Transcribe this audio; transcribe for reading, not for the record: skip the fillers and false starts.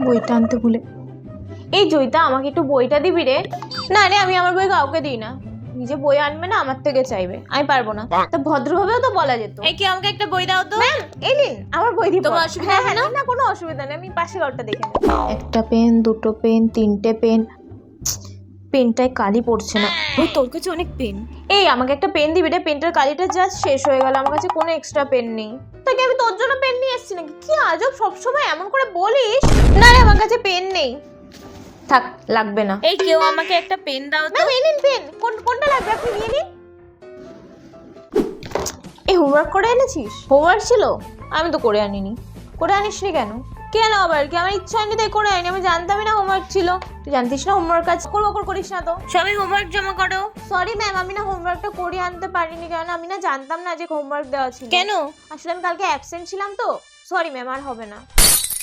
বইটা আনতে ভুলে। এই জয়িতা, আমাকে একটু বইটা দিবি রে। না রে, আমি আমার বই কাউকে দিই না। নিজে বই আনবে না, আমার থেকে চাইবে। আমি পারবো না। তো ভদ্রভাবেও তো বলা যেত। এই কি, আমাকে একটা বই দাও তো। ম্যাম, এই নিন আমার বই দিব। তোমার অসুবিধা হবে না? না, কোনো অসুবিধা নেই। আমি পাশের ঘরটা দেখে নেব। একটা পেন, দুটো পেন, তিনটে পেন। পেনটায় কালি পড়ছে না। ওই তোর কাছে অনেক পেন। এই, আমাকে একটা পেন দিবি রে। পেনটার কালিটা জাস্ট শেষ হয়ে গেল। আমার কাছে কোনো এক্সট্রা পেন নেই। তাকে আমি তোর জন্য পেন নিয়ে এসেছি নাকি? কি আজব, সবসময় এমন করে বলিস। না রে, আমার কাছে পেন নেই। থাক, লাগবে না। এই কেউ আমাকে একটা পেন দাও তো। ম্যাম, এই নিন পেন। কোনটা লাগবে আপনি নিয়ে নিন। এই হোমওয়ার্ক করে এনেছিস? হোমওয়ার্ক ছিল? আমি তো করে আনিনি। করে আনিসনি কেন? কেন আবার কি? আমার ইচ্ছা হয়নি তাই করে আনিনি। আমি জানতামই না হোমওয়ার্ক ছিল। তুই জানতিস না হোমওয়ার্ক কাজ করিস না তো? সবাই হোমওয়ার্ক জমা করো। সরি ম্যাম, আমি না হোমওয়ার্কটা করে আনতে পারিনি। কারণ আমি না জানতাম না যে হোমওয়ার্ক দেওয়া ছিল। কেন? আসলে আমি কালকে অ্যাবসেন্ট ছিলাম তো। সরি ম্যাম, আর হবে না।